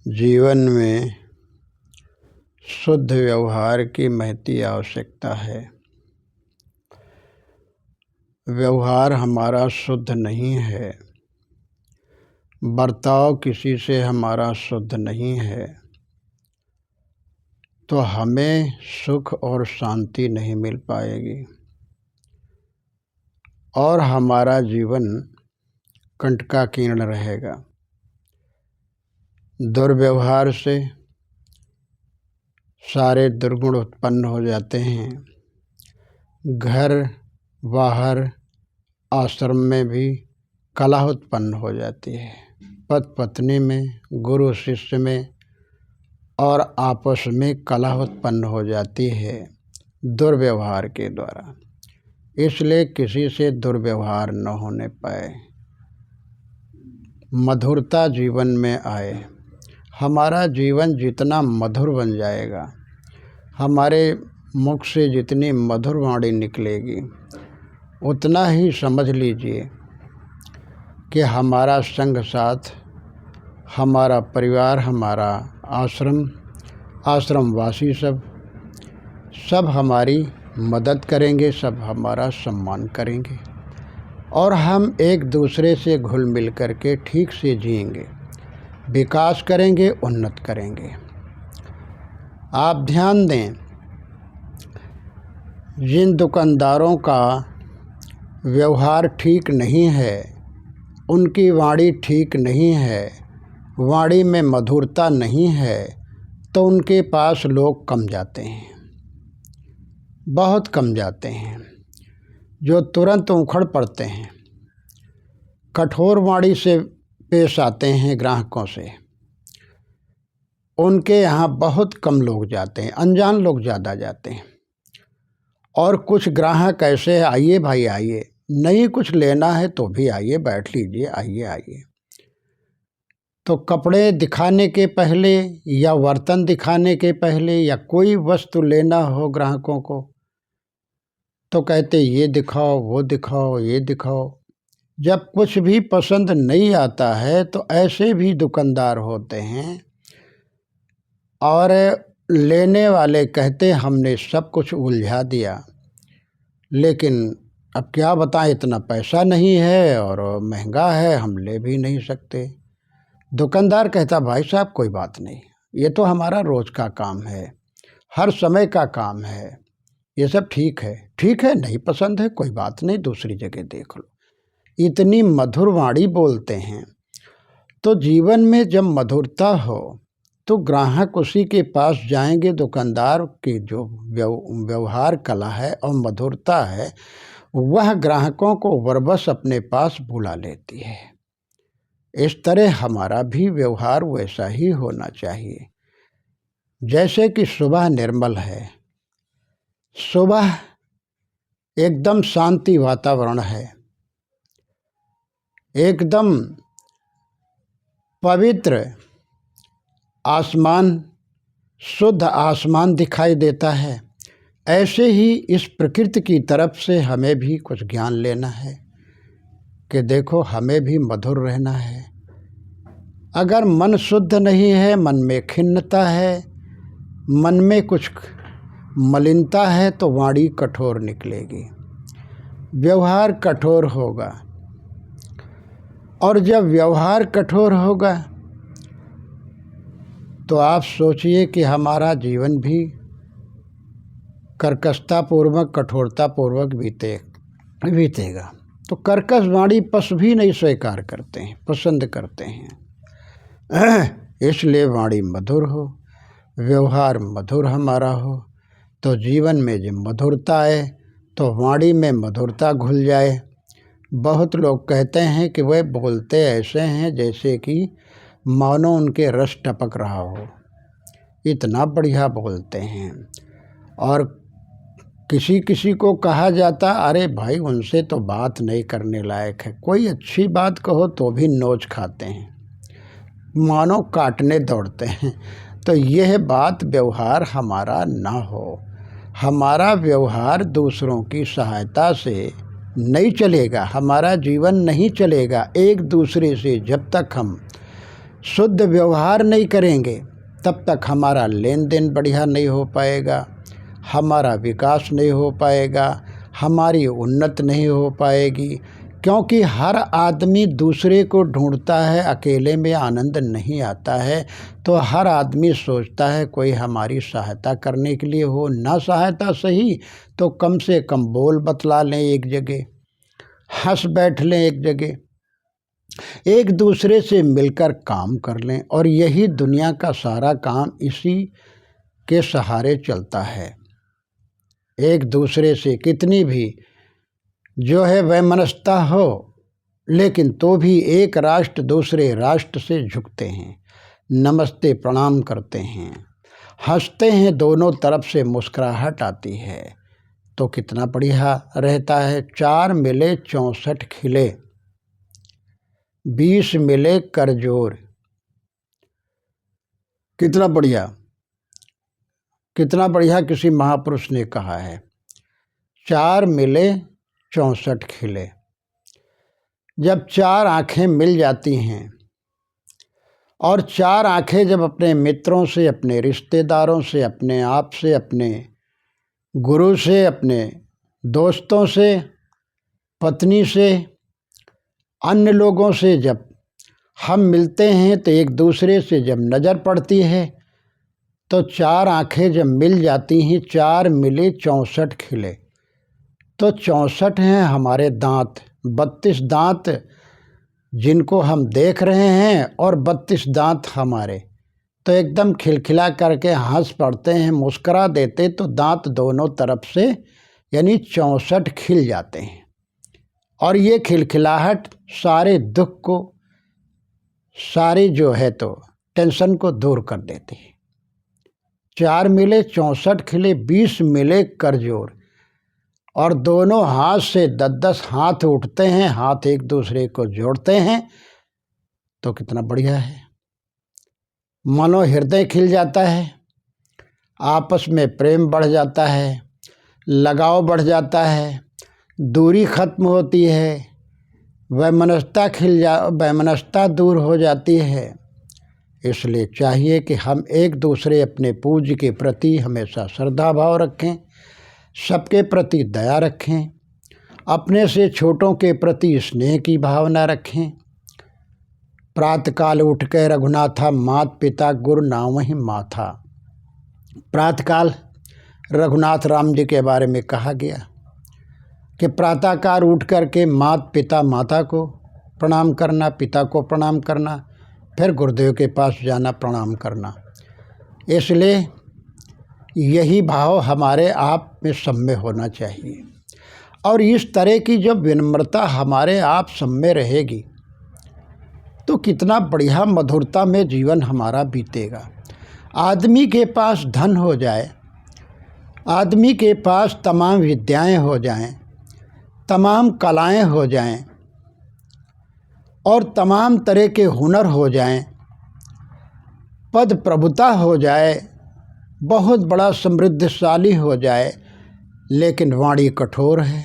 जीवन में शुद्ध व्यवहार की महती आवश्यकता है। व्यवहार हमारा शुद्ध नहीं है, बर्ताव किसी से हमारा शुद्ध नहीं है, तो हमें सुख और शांति नहीं मिल पाएगी और हमारा जीवन कंटकाकीर्ण रहेगा। दुर्व्यवहार से सारे दुर्गुण उत्पन्न हो जाते हैं। घर बाहर आश्रम में भी कलह उत्पन्न हो जाती है, पति पत्नी में, गुरु शिष्य में और आपस में कलह उत्पन्न हो जाती है दुर्व्यवहार के द्वारा। इसलिए किसी से दुर्व्यवहार न होने पाए, मधुरता जीवन में आए। हमारा जीवन जितना मधुर बन जाएगा, हमारे मुख से जितनी मधुर वाणी निकलेगी, उतना ही समझ लीजिए कि हमारा संग साथ, हमारा परिवार, हमारा आश्रमवासी सब हमारी मदद करेंगे, सब हमारा सम्मान करेंगे और हम एक दूसरे से घुल मिल कर के ठीक से जिएंगे, विकास करेंगे, उन्नत करेंगे। आप ध्यान दें, जिन दुकानदारों का व्यवहार ठीक नहीं है, उनकी वाणी ठीक नहीं है, वाणी में मधुरता नहीं है, तो उनके पास लोग कम जाते हैं, बहुत कम जाते हैं। जो तुरंत उखड़ पड़ते हैं, कठोर वाणी से पेश आते हैं ग्राहकों से, उनके यहाँ बहुत कम लोग जाते हैं, अनजान लोग ज़्यादा जाते हैं। और कुछ ग्राहक ऐसे हैं, आइए भाई आइए, नहीं कुछ लेना है तो भी आइए, बैठ लीजिए, आइए आइए। तो कपड़े दिखाने के पहले या बर्तन दिखाने के पहले या कोई वस्तु लेना हो ग्राहकों को, तो कहते ये दिखाओ, वो दिखाओ, ये दिखाओ। जब कुछ भी पसंद नहीं आता है तो ऐसे भी दुकानदार होते हैं और लेने वाले कहते हमने सब कुछ उलझा दिया, लेकिन अब क्या बताएं, इतना पैसा नहीं है और महंगा है, हम ले भी नहीं सकते। दुकानदार कहता भाई साहब कोई बात नहीं, ये तो हमारा रोज़ का काम है, हर समय का काम है, ये सब ठीक है, नहीं पसंद है कोई बात नहीं, दूसरी जगह देख लो। इतनी मधुर वाणी बोलते हैं। तो जीवन में जब मधुरता हो तो ग्राहक उसी के पास जाएंगे। दुकानदार की जो व्यवहार कला है और मधुरता है, वह ग्राहकों को बरबस अपने पास बुला लेती है। इस तरह हमारा भी व्यवहार वैसा ही होना चाहिए। जैसे कि सुबह निर्मल है, सुबह एकदम शांति वातावरण है, एकदम पवित्र आसमान, शुद्ध आसमान दिखाई देता है। ऐसे ही इस प्रकृति की तरफ से हमें भी कुछ ज्ञान लेना है कि देखो हमें भी मधुर रहना है। अगर मन शुद्ध नहीं है, मन में खिन्नता है, मन में कुछ मलिनता है, तो वाणी कठोर निकलेगी, व्यवहार कठोर होगा। और जब व्यवहार कठोर होगा तो आप सोचिए कि हमारा जीवन भी कर्कशतापूर्वक, कठोरतापूर्वक बीतेगा। तो कर्कश वाणी पशु भी नहीं स्वीकार करते हैं, पसंद करते हैं। इसलिए वाणी मधुर हो, व्यवहार मधुर हमारा हो, तो जीवन में जब मधुरता आए तो वाणी में मधुरता घुल जाए। बहुत लोग कहते हैं कि वह बोलते ऐसे हैं जैसे कि मानो उनके रस टपक रहा हो, इतना बढ़िया बोलते हैं। और किसी किसी को कहा जाता, अरे भाई उनसे तो बात नहीं करने लायक है, कोई अच्छी बात कहो तो भी नोच खाते हैं, मानो काटने दौड़ते हैं। तो यह बात व्यवहार हमारा ना हो। हमारा व्यवहार दूसरों की सहायता से नहीं चलेगा, हमारा जीवन नहीं चलेगा। एक दूसरे से जब तक हम शुद्ध व्यवहार नहीं करेंगे तब तक हमारा लेन देन बढ़िया नहीं हो पाएगा, हमारा विकास नहीं हो पाएगा, हमारी उन्नति नहीं हो पाएगी। क्योंकि हर आदमी दूसरे को ढूंढता है, अकेले में आनंद नहीं आता है। तो हर आदमी सोचता है कोई हमारी सहायता करने के लिए हो, ना सहायता सही तो कम से कम बोल बतला लें एक जगह, हंस बैठ लें एक जगह, एक दूसरे से मिलकर काम कर लें। और यही दुनिया का सारा काम इसी के सहारे चलता है। एक दूसरे से कितनी भी जो है वैमनस्यता हो, लेकिन तो भी एक राष्ट्र दूसरे राष्ट्र से झुकते हैं, नमस्ते प्रणाम करते हैं, हंसते हैं, दोनों तरफ से मुस्कुराहट आती है, तो कितना बढ़िया रहता है। 4 मिले 64 खिले, 20 मिले करजोर। कितना बढ़िया, कितना बढ़िया किसी महापुरुष ने कहा है। 4 मिले 64 खिले। जब 4 आँखें मिल जाती हैं और 4 आँखें जब अपने मित्रों से, अपने रिश्तेदारों से, अपने आप से, अपने गुरु से, अपने दोस्तों से, पत्नी से, अन्य लोगों से जब हम मिलते हैं तो एक दूसरे से जब नज़र पड़ती है तो 4 आँखें जब मिल जाती हैं, 4 मिले 64 खिले। तो 64 हैं हमारे दांत, 32 दांत जिनको हम देख रहे हैं और 32 दांत हमारे, तो एकदम खिलखिला करके हंस पड़ते हैं, मुस्करा देते तो दांत दोनों तरफ से यानी 64 खिल जाते हैं। और ये खिलखिलाहट सारे दुख को, सारे जो है तो टेंशन को दूर कर देती है। 4 मिले 64 खिले, 20 मिले करजोर। और दोनों हाथ से 10-10 हाथ उठते हैं, हाथ एक दूसरे को जोड़ते हैं, तो कितना बढ़िया है। मनो हृदय खिल जाता है, आपस में प्रेम बढ़ जाता है, लगाव बढ़ जाता है, दूरी खत्म होती है, वैमनस्यता दूर हो जाती है। इसलिए चाहिए कि हम एक दूसरे अपने पूज्य के प्रति हमेशा श्रद्धा भाव रखें, सबके प्रति दया रखें, अपने से छोटों के प्रति स्नेह की भावना रखें। प्रातःकाल उठ के रघुनाथा, मात पिता गुरु नावहि माथा। प्रातःकाल रघुनाथ राम जी के बारे में कहा गया कि प्रातःकाल उठ करके मात पिता, माता को प्रणाम करना, पिता को प्रणाम करना, फिर गुरुदेव के पास जाना, प्रणाम करना। इसलिए यही भाव हमारे आप में सब में होना चाहिए। और इस तरह की जब विनम्रता हमारे आप सब में रहेगी तो कितना बढ़िया मधुरता में जीवन हमारा बीतेगा। आदमी के पास धन हो जाए, आदमी के पास तमाम विद्याएं हो जाएं, तमाम कलाएं हो जाएं और तमाम तरह के हुनर हो जाएं, पद प्रभुता हो जाए, बहुत बड़ा समृद्धशाली हो जाए, लेकिन वाणी कठोर है,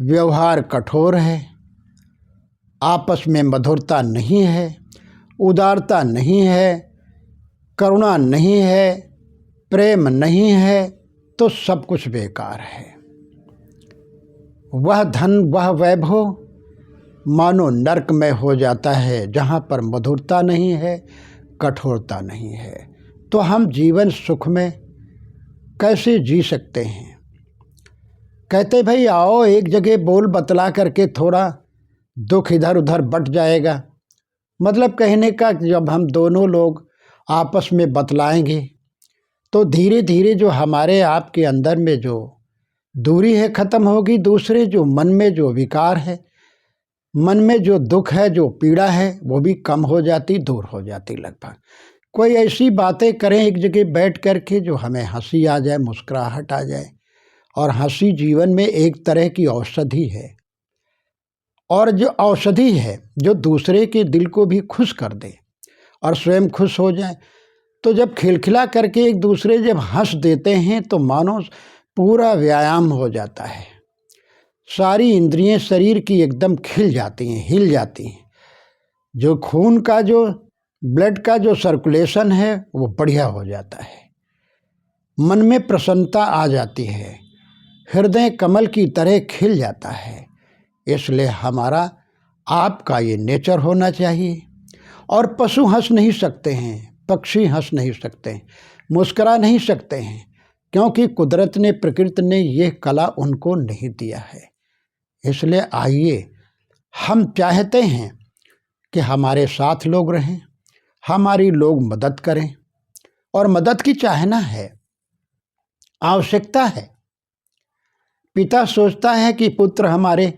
व्यवहार कठोर है, आपस में मधुरता नहीं है, उदारता नहीं है, करुणा नहीं है, प्रेम नहीं है, तो सब कुछ बेकार है। वह धन, वह वैभव मानो नरक में हो जाता है, जहाँ पर मधुरता नहीं है, कठोरता नहीं है। तो हम जीवन सुख में कैसे जी सकते हैं? कहते भाई आओ एक जगह बोल बतला करके थोड़ा दुख इधर उधर बट जाएगा। मतलब कहने का जब हम दोनों लोग आपस में बतलाएंगे तो धीरे धीरे जो हमारे आपके अंदर में जो दूरी है ख़त्म होगी, दूसरे जो मन में जो विकार है, मन में जो दुख है, जो पीड़ा है, वो भी कम हो जाती, दूर हो जाती। लगभग कोई ऐसी बातें करें एक जगह बैठ कर के जो हमें हंसी आ जाए, मुस्कुराहट आ जाए। और हंसी जीवन में एक तरह की औषधि है, और जो औषधि है जो दूसरे के दिल को भी खुश कर दे और स्वयं खुश हो जाए। तो जब खिलखिला करके एक दूसरे जब हंस देते हैं तो मानो पूरा व्यायाम हो जाता है, सारी इंद्रियां शरीर की एकदम खिल जाती हैं, हिल जाती हैं। जो खून का जो ब्लड का जो सर्कुलेशन है वो बढ़िया हो जाता है, मन में प्रसन्नता आ जाती है, हृदय कमल की तरह खिल जाता है। इसलिए हमारा आपका ये नेचर होना चाहिए। और पशु हंस नहीं सकते हैं, पक्षी हंस नहीं सकते हैं, मुस्करा नहीं सकते हैं, क्योंकि कुदरत ने, प्रकृति ने ये कला उनको नहीं दिया है। इसलिए आइए, हम चाहते हैं कि हमारे साथ लोग रहें, हमारी लोग मदद करें, और मदद की चाहना है, आवश्यकता है। पिता सोचता है कि पुत्र हमारे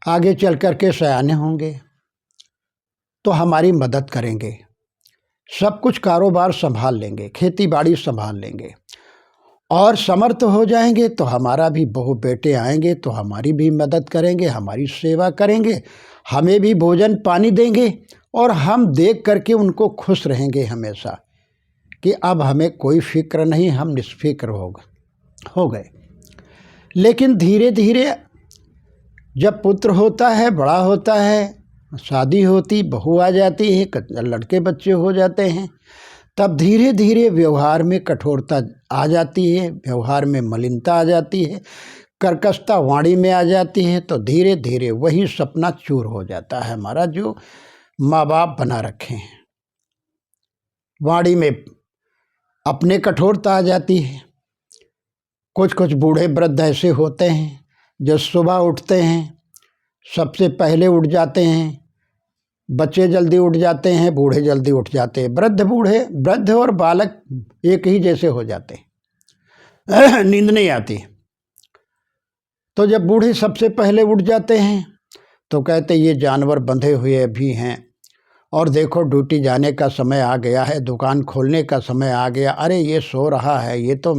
आगे चल कर के सयाने होंगे तो हमारी मदद करेंगे, सब कुछ कारोबार संभाल लेंगे, खेती बाड़ी संभाल लेंगे, और समर्थ हो जाएंगे तो हमारा भी बहू बेटे आएंगे तो हमारी भी मदद करेंगे, हमारी सेवा करेंगे, हमें भी भोजन पानी देंगे, और हम देख करके उनको खुश रहेंगे हमेशा कि अब हमें कोई फिक्र नहीं, हम निष्फिक्र हो गए। लेकिन धीरे धीरे जब पुत्र होता है, बड़ा होता है, शादी होती, बहू आ जाती है, लड़के बच्चे हो जाते हैं, तब धीरे धीरे व्यवहार में कठोरता आ जाती है, व्यवहार में मलिनता आ जाती है, कर्कशता वाणी में आ जाती है। तो धीरे धीरे वही सपना चूर हो जाता है हमारा, जो माँ बाप बना रखे हैं। वाणी में अपने कठोरता आ जाती है। कुछ कुछ बूढ़े वृद्ध ऐसे होते हैं जो सुबह उठते हैं, सबसे पहले उठ जाते हैं, बच्चे जल्दी उठ जाते हैं, बूढ़े जल्दी उठ जाते हैं, वृद्ध और बालक एक ही जैसे हो जाते हैं, नींद नहीं आती। तो जब बूढ़े सबसे पहले उठ जाते हैं तो कहते ये जानवर बंधे हुए भी हैं, और देखो ड्यूटी जाने का समय आ गया है, दुकान खोलने का समय आ गया, अरे ये सो रहा है, ये तो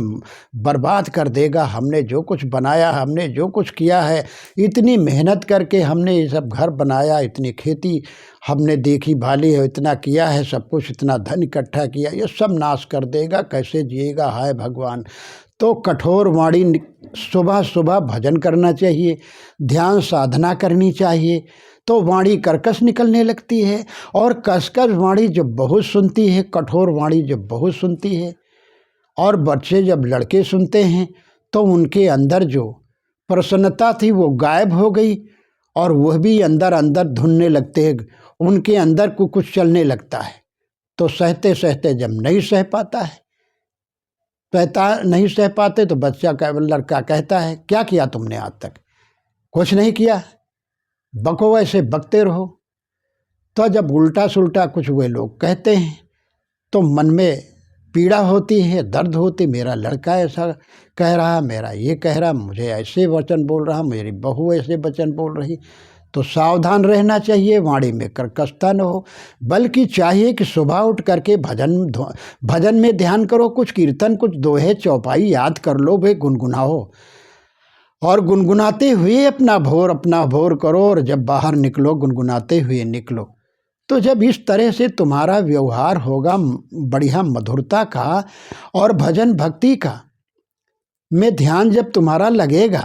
बर्बाद कर देगा, हमने जो कुछ बनाया, हमने जो कुछ किया है, इतनी मेहनत करके हमने ये सब घर बनाया, इतनी खेती हमने देखी भाली है, इतना किया है, सब कुछ इतना धन इकट्ठा किया, ये सब नाश कर देगा, कैसे जिएगा, हाय भगवान। तो कठोर वाणी, सुबह सुबह भजन करना चाहिए, ध्यान साधना करनी चाहिए, तो वाणी कर्कश निकलने लगती है। और कसकर वाणी जब बहुत सुनती है, कठोर वाणी जब बहुत सुनती है, और बच्चे जब लड़के सुनते हैं तो उनके अंदर जो प्रसन्नता थी वो गायब हो गई, और वह भी अंदर अंदर धुनने लगते हैं, उनके अंदर को कुछ चलने लगता है। तो सहते सहते जब नहीं सह पाते तो लड़का कहता है क्या किया तुमने आज तक? कुछ नहीं किया, बको ऐसे बकते रहो। तो जब उल्टा सुल्टा कुछ वे लोग कहते हैं तो मन में पीड़ा होती है, दर्द होती, मेरा लड़का ऐसा कह रहा, मेरा ये कह रहा, मुझे ऐसे वचन बोल रहा, मेरी बहू ऐसे वचन बोल रही। तो सावधान रहना चाहिए, वाणी में कर्कशता न हो, बल्कि चाहिए कि सुबह उठ करके भजन में ध्यान करो, कुछ कीर्तन, कुछ दोहे चौपाई याद कर लो, वे गुनगुनाओ, और गुनगुनाते हुए अपना भोर करो, और जब बाहर निकलो गुनगुनाते हुए निकलो। तो जब इस तरह से तुम्हारा व्यवहार होगा बढ़िया मधुरता का और भजन भक्ति का में ध्यान जब तुम्हारा लगेगा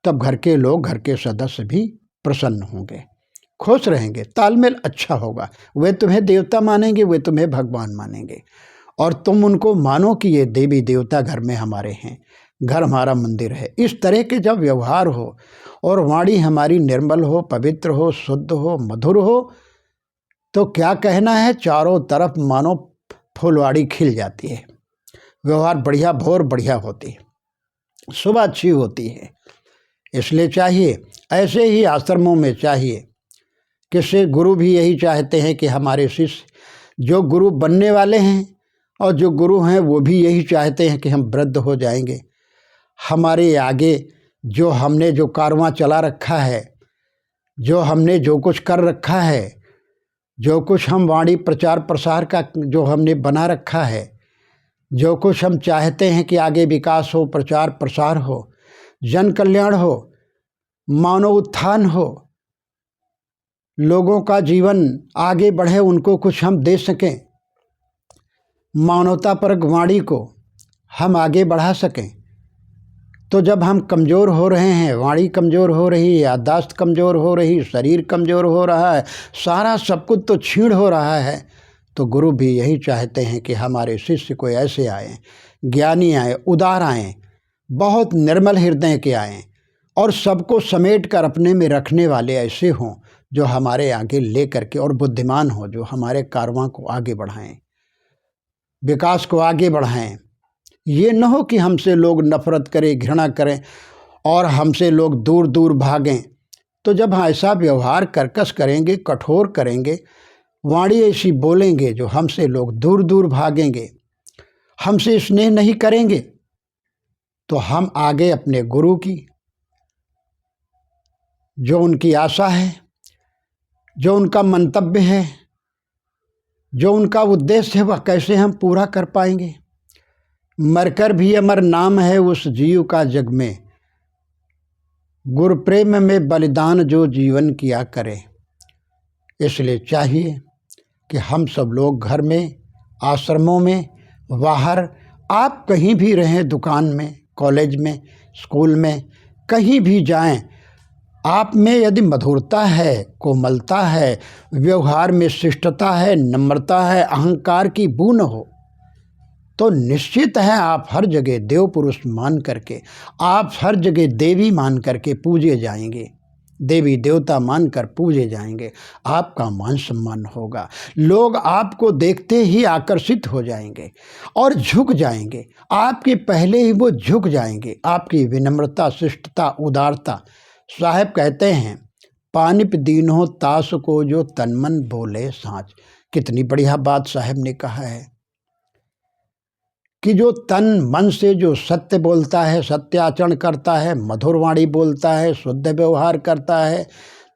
तब घर के लोग, घर के सदस्य भी प्रसन्न होंगे, खुश रहेंगे, तालमेल अच्छा होगा। वे तुम्हें देवता मानेंगे, वे तुम्हें भगवान मानेंगे, और तुम उनको मानो कि ये देवी देवता घर में हमारे हैं, घर हमारा मंदिर है। इस तरह के जब व्यवहार हो और वाणी हमारी निर्मल हो, पवित्र हो, शुद्ध हो, मधुर हो, तो क्या कहना है, चारों तरफ मानो फुलवाड़ी खिल जाती है, व्यवहार बढ़िया, भोर बढ़िया होती है, सुबह अच्छी होती है। इसलिए चाहिए, ऐसे ही आश्रमों में चाहिए, किसी गुरु भी यही चाहते हैं कि हमारे शिष्य जो गुरु बनने वाले हैं और जो गुरु हैं वो भी यही चाहते हैं कि हम वृद्ध हो जाएंगे, हमारे आगे जो हमने जो कारवां चला रखा है, जो हमने जो कुछ कर रखा है, जो कुछ हम वाणी प्रचार प्रसार का जो हमने बना रखा है, जो कुछ हम चाहते हैं कि आगे विकास हो, प्रचार प्रसार हो, जन कल्याण हो, मानव उत्थान हो, लोगों का जीवन आगे बढ़े, उनको कुछ हम दे सकें, मानवतापरक वाणी को हम आगे बढ़ा सकें, तो जब हम कमज़ोर हो रहे हैं, वाणी कमज़ोर हो रही है, याददाश्त कमज़ोर हो रही, शरीर कमज़ोर हो रहा है, सारा सब कुछ तो छीण हो रहा है, तो गुरु भी यही चाहते हैं कि हमारे शिष्य कोई ऐसे आए, ज्ञानी आए, उदार आएँ, बहुत निर्मल हृदय के आएँ और सबको समेट कर अपने में रखने वाले ऐसे हों जो हमारे आगे ले करके, और बुद्धिमान हो जो हमारे कारवां को आगे बढ़ाएं, विकास को आगे बढ़ाएं। ये न हो कि हमसे लोग नफरत करें, घृणा करें और हमसे लोग दूर दूर भागें। तो जब ऐसा व्यवहार कर्कश करेंगे, कठोर करेंगे, वाणी ऐसी बोलेंगे जो हमसे लोग दूर दूर भागेंगे, हमसे स्नेह नहीं करेंगे, तो हम आगे अपने गुरु की जो उनकी आशा है, जो उनका मंतव्य है, जो उनका उद्देश्य है, वह कैसे हम पूरा कर पाएंगे। मरकर भी अमर नाम है उस जीव का जग में, गुरु प्रेम में बलिदान जो जीवन किया करे। इसलिए चाहिए कि हम सब लोग घर में, आश्रमों में, बाहर, आप कहीं भी रहें, दुकान में, कॉलेज में, स्कूल में, कहीं भी जाएं, आप में यदि मधुरता है, कोमलता है, व्यवहार में शिष्टता है, नम्रता है, अहंकार की बू न हो, तो निश्चित है आप हर जगह देव पुरुष मान करके, आप हर जगह देवी मान करके पूजे जाएंगे, देवी देवता मानकर पूजे जाएंगे। आपका मान सम्मान होगा, लोग आपको देखते ही आकर्षित हो जाएंगे और झुक जाएंगे, आपके पहले ही वो झुक जाएंगे। आपकी विनम्रता, शिष्टता, उदारता। साहब कहते हैं, पानिप दीन्हो तास को जो तन मन बोले साँच। कितनी बढ़िया बात साहब ने कहा है कि जो तन मन से जो सत्य बोलता है, सत्य आचरण करता है, मधुर वाणी बोलता है, शुद्ध व्यवहार करता है,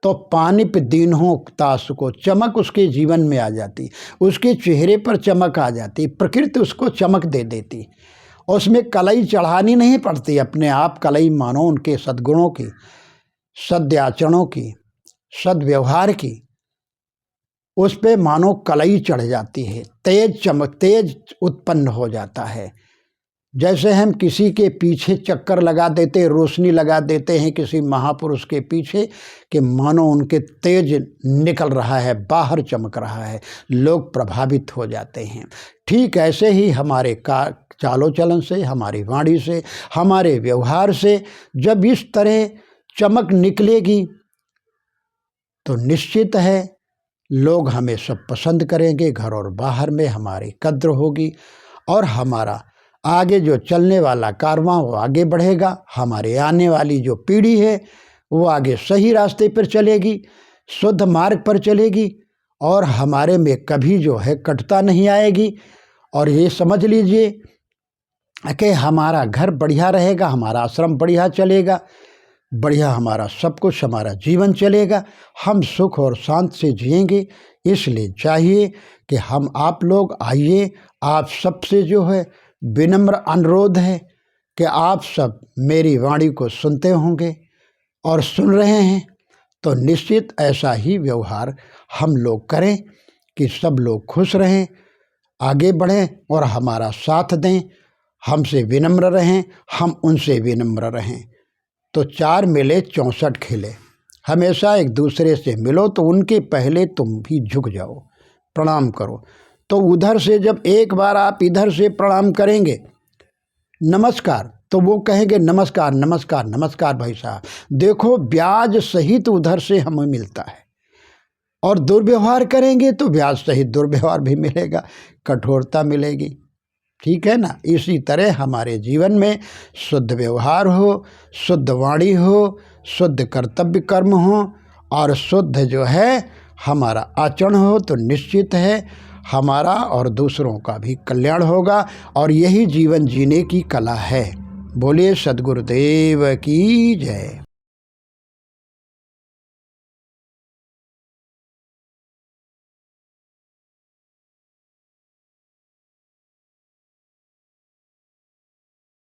तो पानिप दीन्हो तास को, चमक उसके जीवन में आ जाती, उसके चेहरे पर चमक आ जाती, प्रकृति उसको चमक दे देती, उसमें कलई चढ़ानी नहीं पड़ती, अपने आप कलई मानो उनके सद्गुणों की, सद्य आचरणों की, सद्व्यवहार की, उस पे मानो कलई चढ़ जाती है, तेज चमक, तेज उत्पन्न हो जाता है। जैसे हम किसी के पीछे चक्कर लगा देते, रोशनी लगा देते हैं किसी महापुरुष के पीछे, कि मानो उनके तेज निकल रहा है, बाहर चमक रहा है, लोग प्रभावित हो जाते हैं। ठीक ऐसे ही हमारे चालो चलन से, हमारी वाणी से, हमारे व्यवहार से जब इस तरह चमक निकलेगी तो निश्चित है लोग हमें सब पसंद करेंगे, घर और बाहर में हमारी कद्र होगी और हमारा आगे जो चलने वाला कारवां वो आगे बढ़ेगा, हमारे आने वाली जो पीढ़ी है वो आगे सही रास्ते पर चलेगी, शुद्ध मार्ग पर चलेगी और हमारे में कभी जो है कटुता नहीं आएगी। और ये समझ लीजिए कि हमारा घर बढ़िया रहेगा, हमारा आश्रम बढ़िया चलेगा, बढ़िया हमारा सब कुछ, हमारा जीवन चलेगा, हम सुख और शांति से जिएंगे। इसलिए चाहिए कि हम आप लोग आइए, आप सबसे जो है विनम्र अनुरोध है कि आप सब मेरी वाणी को सुनते होंगे और सुन रहे हैं, तो निश्चित ऐसा ही व्यवहार हम लोग करें कि सब लोग खुश रहें, आगे बढ़ें और हमारा साथ दें, हमसे विनम्र रहें, हम उनसे विनम्र रहें। तो 4 मिले 64 खिले। हमेशा एक दूसरे से मिलो तो उनके पहले तुम भी झुक जाओ, प्रणाम करो। तो उधर से जब एक बार आप इधर से प्रणाम करेंगे, नमस्कार, तो वो कहेंगे नमस्कार नमस्कार नमस्कार भाई साहब। देखो ब्याज सहित उधर से हमें मिलता है, और दुर्व्यवहार करेंगे तो ब्याज सहित दुर्व्यवहार भी मिलेगा, कठोरता मिलेगी। ठीक है ना। इसी तरह हमारे जीवन में शुद्ध व्यवहार हो, शुद्ध वाणी हो, शुद्ध कर्तव्य कर्म हो और शुद्ध जो है हमारा आचरण हो, तो निश्चित है हमारा और दूसरों का भी कल्याण होगा। और यही जीवन जीने की कला है। बोलिए सद्गुरुदेव की जय।